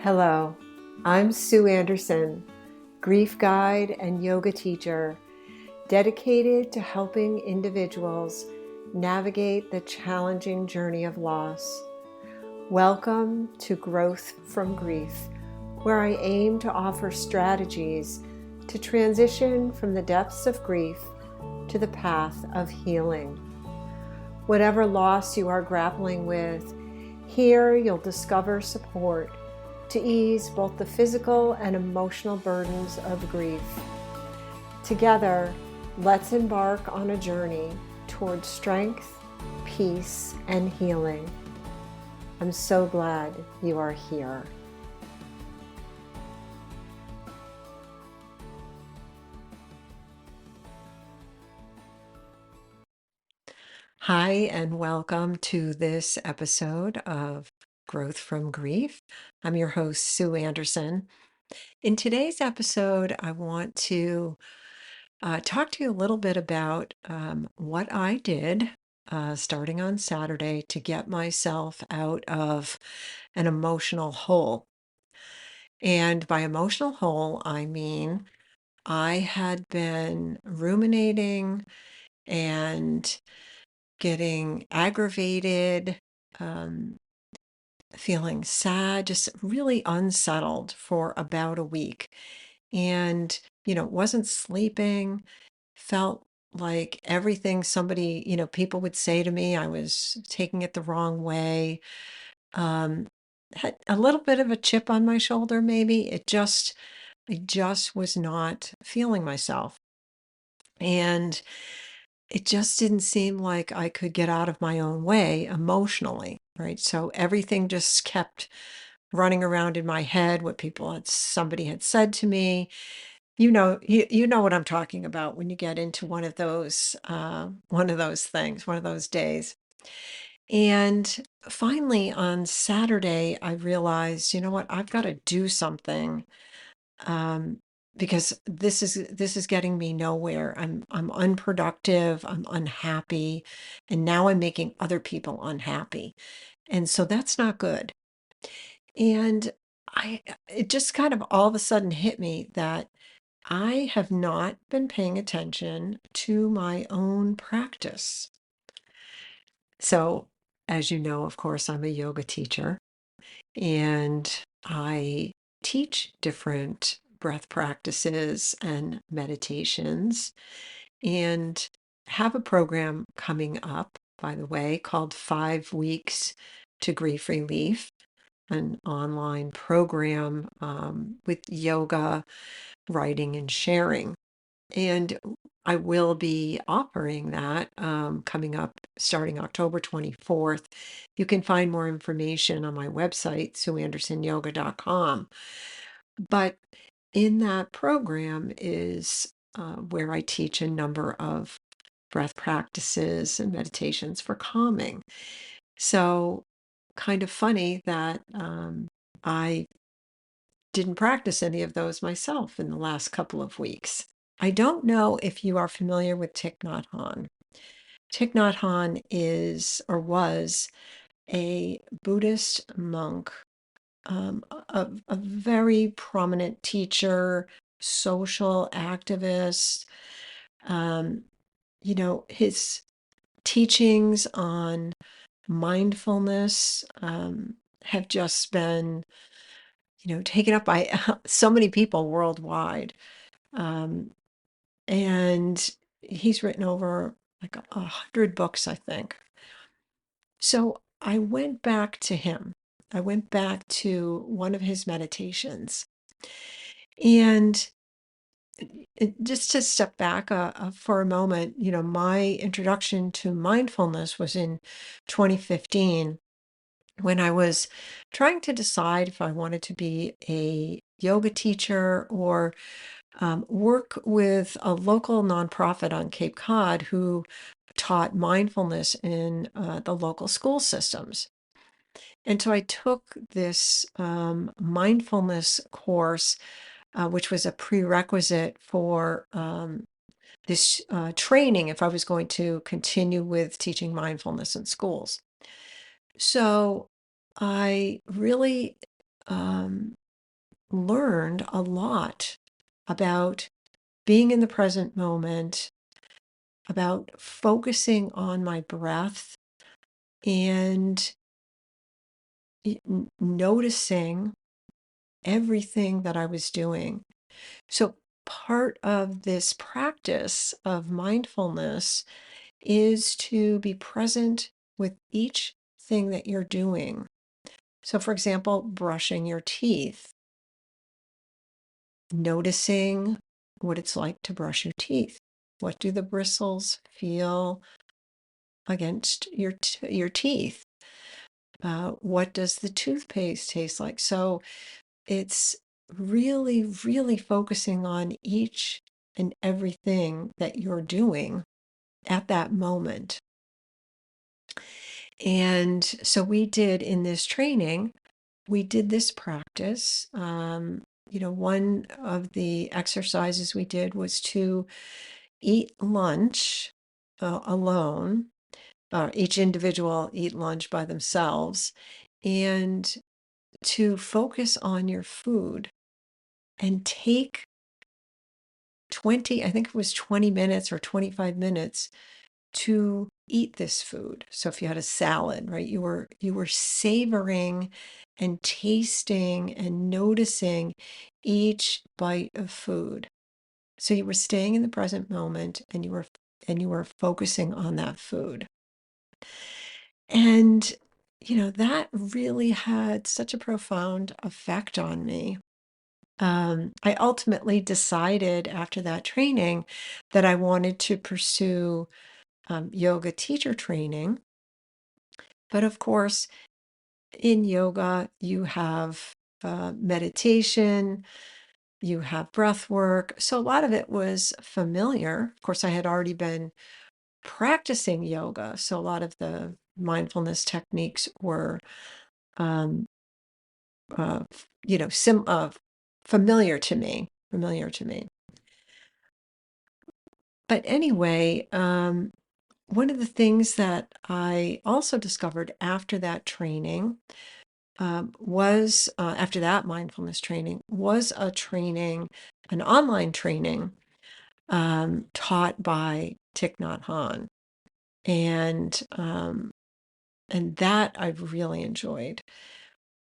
Hello, I'm Sue Andersen, grief guide and yoga teacher, dedicated to helping individuals navigate the challenging journey of loss. Welcome to Growth from Grief, where I aim to offer strategies to transition from the depths of grief to the path of healing. Whatever loss you are grappling with, here you'll discover support to ease both the physical and emotional burdens of grief. Together, let's embark on a journey towards strength, peace, and healing. I'm so glad you are here. Hi, and welcome to this episode of Growth from Grief. I'm your host, Sue Andersen. In today's episode, I want to talk to you a little bit about what I did starting on Saturday to get myself out of an emotional hole. And by emotional hole, I mean I had been ruminating and getting aggravated, um, feeling sad, just really unsettled for about a week. And, wasn't sleeping, felt like everything people would say to me, I was taking it the wrong way. Um, had a little bit of a chip on my shoulder, maybe. I just was not feeling myself. And it just didn't seem like I could get out of my own way emotionally, right? So everything just kept running around in my head, somebody had said to me. You know what I'm talking about when you get into one of those things, one of those days. And finally on Saturday, I realized, you know what, I've got to do something, um, because this is getting me nowhere. I'm unproductive, I'm unhappy, and now I'm making other people unhappy. And so that's not good. And it just kind of all of a sudden hit me that I have not been paying attention to my own practice. So, as you know, of course, I'm a yoga teacher and I teach different breath practices and meditations and have a program coming up, by the way, called 5 Weeks to Grief Relief, an online program with yoga, writing, and sharing. And I will be offering that coming up starting October 24th. You can find more information on my website, sueandersonyoga.com. But in that program is where I teach a number of breath practices and meditations for calming. So, kind of funny that I didn't practice any of those myself in the last couple of weeks. I don't know if you are familiar with Thich Nhat Hanh. Thich Nhat Hanh is or was a Buddhist monk, a very prominent teacher, social activist. Um, his teachings on mindfulness have just been, taken up by so many people worldwide. Um, and he's written over like 100 books, I think. So I went back to him. I went back to one of his meditations. And just to step back for a moment, my introduction to mindfulness was in 2015 when I was trying to decide if I wanted to be a yoga teacher or work with a local nonprofit on Cape Cod who taught mindfulness in the local school systems. And so I took this mindfulness course, which was a prerequisite for this training if I was going to continue with teaching mindfulness in schools. So I really um, learned a lot about being in the present moment, about focusing on my breath and noticing everything that I was doing. So, part of this practice of mindfulness is to be present with each thing that you're doing. So, for example, brushing your teeth, noticing what it's like to brush your teeth. What do the bristles feel against your teeth? What does the toothpaste taste like? So it's really, really focusing on each and everything that you're doing at that moment. And so we did in this training, we did this practice. One of the exercises we did was to eat lunch alone, each individual eat lunch by themselves, and to focus on your food and take 20, I think it was 20 minutes or 25 minutes to eat this food. So if you had a salad, right, you were savoring and tasting and noticing each bite of food. So you were staying in the present moment and you were focusing on that food. And that really had such a profound effect on me. I ultimately decided after that training that I wanted to pursue yoga teacher training. But of course, in yoga, you have meditation, you have breath work. So a lot of it was familiar. Of course, I had already been practicing yoga. So a lot of the mindfulness techniques were, um, familiar to me, familiar to me. But anyway, one of the things that I also discovered after that training was after that mindfulness training was a training, an online training taught by Thich Nhat Hanh, and that I really enjoyed.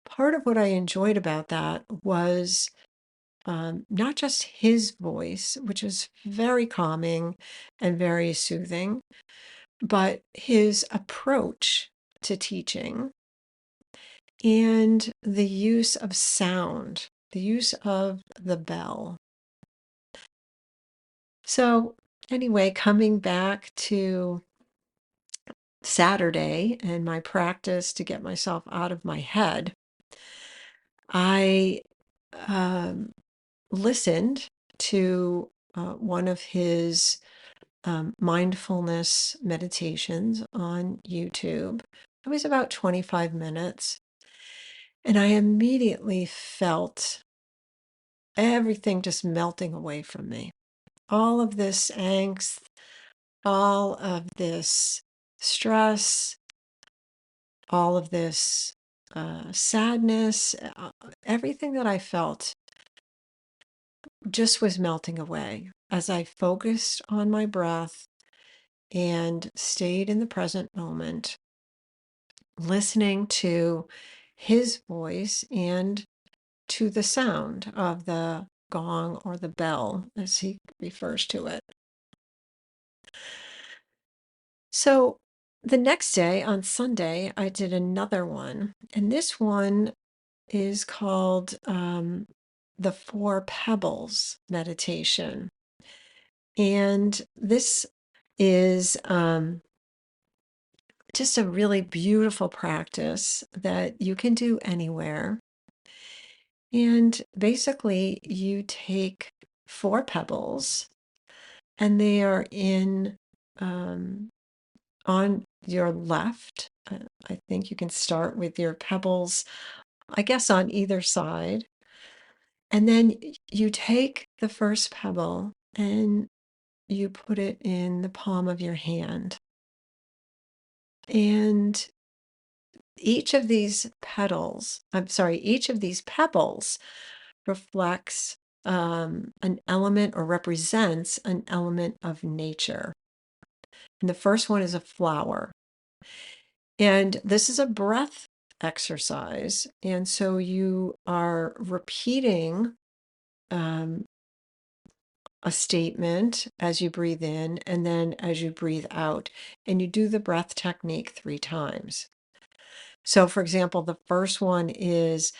Part of what I enjoyed about that was not just his voice, which is very calming and very soothing, but his approach to teaching and the use of sound, the use of the bell. So, anyway, coming back to Saturday and my practice to get myself out of my head, I um, listened to one of his mindfulness meditations on YouTube. It was about 25 minutes. And I immediately felt everything just melting away from me. All of this angst, all of this stress, all of this sadness, everything that I felt just was melting away as I focused on my breath and stayed in the present moment, listening to his voice and to the sound of the gong or the bell, as he refers to it. So the next day, on Sunday, I did another one, and this one is called the Four Pebbles meditation. And this is just a really beautiful practice that you can do anywhere. And basically, you take four pebbles, and they are in on your left. I think you can start with your pebbles, I guess, on either side. And then you take the first pebble and you put it in the palm of your hand. And each of these each of these pebbles reflects an element or represents an element of nature. And the first one is a flower. And this is a breath exercise. And so you are repeating um, a statement as you breathe in and then as you breathe out. And you do the breath technique 3 times. So, for example, the first one is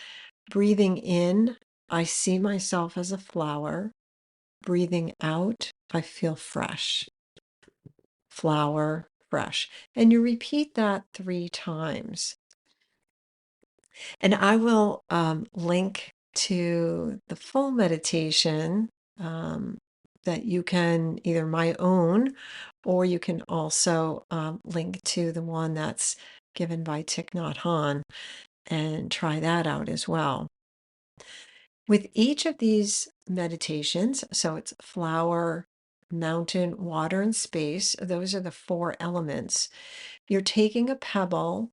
breathing in, I see myself as a flower. Breathing out, I feel fresh. Flower, fresh. And you repeat that 3 times. And I will link to the full meditation um, that you can either my own, or you can also link to the one that's given by Thich Nhat Hanh and try that out as well. With each of these meditations, so it's flower, mountain, water, and space, those are the 4 elements. You're taking a pebble,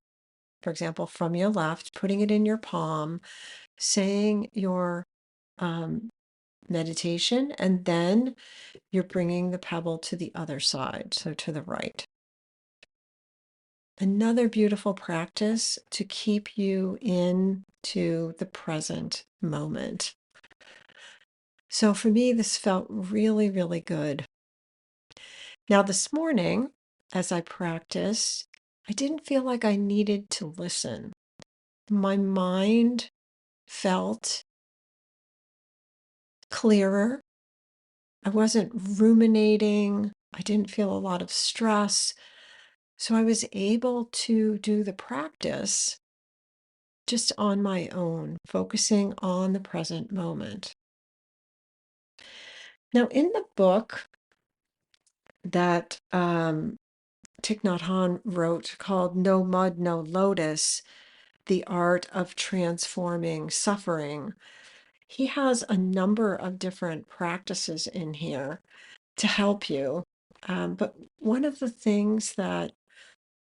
for example, from your left, putting it in your palm, saying your um, meditation, and then you're bringing the pebble to the other side, so to the right. Another beautiful practice to keep you into the present moment. So for me, this felt really, really good. Now, this morning, as I practiced, I didn't feel like I needed to listen. My mind felt clearer. I wasn't ruminating. I didn't feel a lot of stress. So I was able to do the practice just on my own, focusing on the present moment. Now, in the book that Thich Nhat Hanh wrote called No Mud, No Lotus, The Art of Transforming Suffering, he has a number of different practices in here to help you. But one of the things that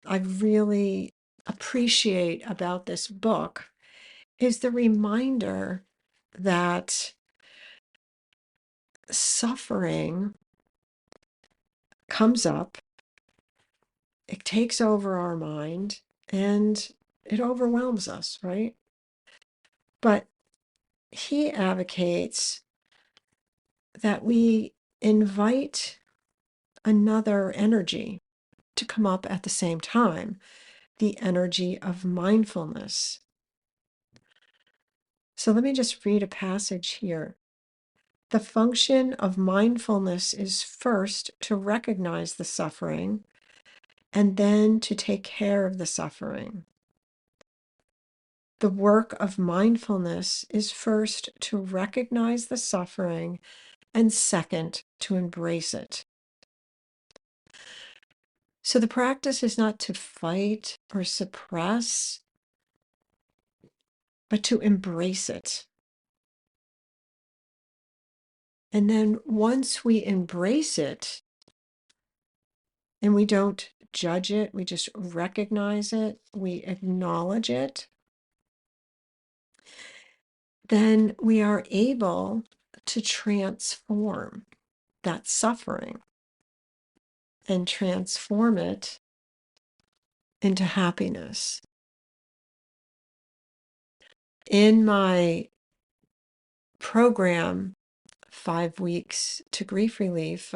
I really appreciate about this book is the reminder that suffering comes up, it takes over our mind, and it overwhelms us, right? But he advocates that we invite another energy to come up at the same time, the energy of mindfulness. So let me just read a passage here. The function of mindfulness is first to recognize the suffering and then to take care of the suffering. The work of mindfulness is first to recognize the suffering and second to embrace it. So the practice is not to fight or suppress, but to embrace it. And then once we embrace it and we don't judge it, we just recognize it, we acknowledge it, then we are able to transform that suffering and transform it into happiness. In my program, 5 weeks to grief relief,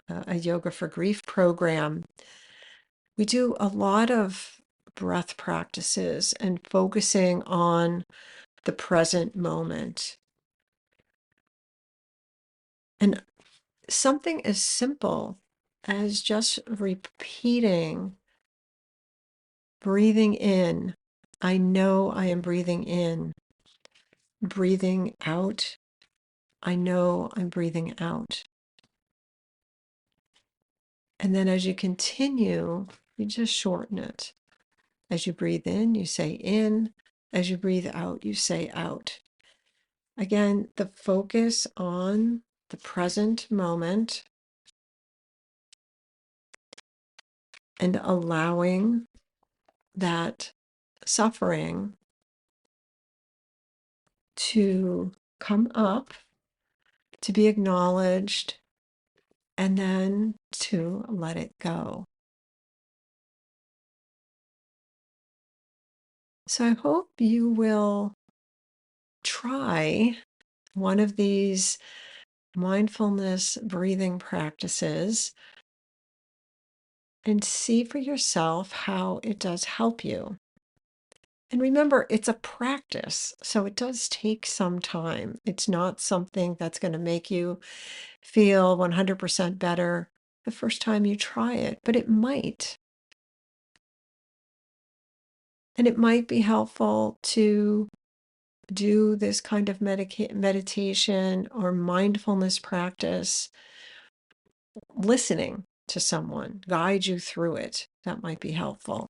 a yoga for grief program, we do a lot of breath practices and focusing on the present moment. And something as simple as just repeating, breathing in. I know I am breathing in. Breathing out. I know I'm breathing out. And then as you continue, you just shorten it. As you breathe in, you say in. As you breathe out, you say out. Again, the focus on the present moment and allowing that suffering to come up, to be acknowledged, and then to let it go. So I hope you will try one of these mindfulness breathing practices and see for yourself how it does help you. And remember, it's a practice, so it does take some time. It's not something that's going to make you feel 100% better the first time you try it, but it might. And it might be helpful to do this kind of meditation or mindfulness practice, listening to someone guide you through it. That might be helpful.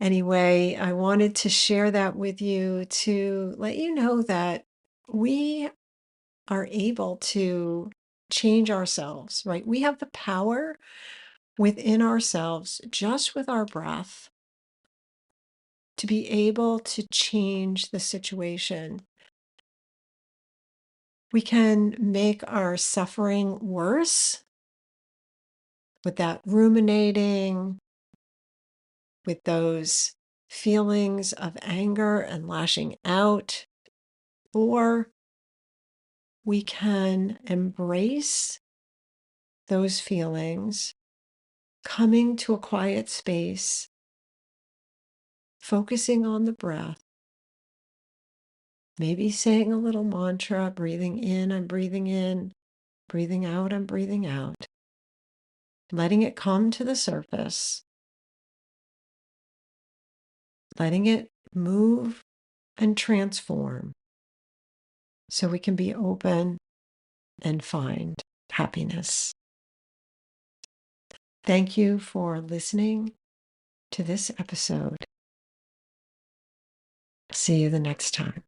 Anyway, I wanted to share that with you to let you know that we are able to change ourselves, right? We have the power within ourselves, just with our breath, to be able to change the situation. We can make our suffering worse with that ruminating, with those feelings of anger and lashing out, or we can embrace those feelings, coming to a quiet space, focusing on the breath, maybe saying a little mantra, breathing in, I'm breathing in, breathing out, I'm breathing out, letting it come to the surface, letting it move and transform so we can be open and find happiness. Thank you for listening to this episode. See you the next time.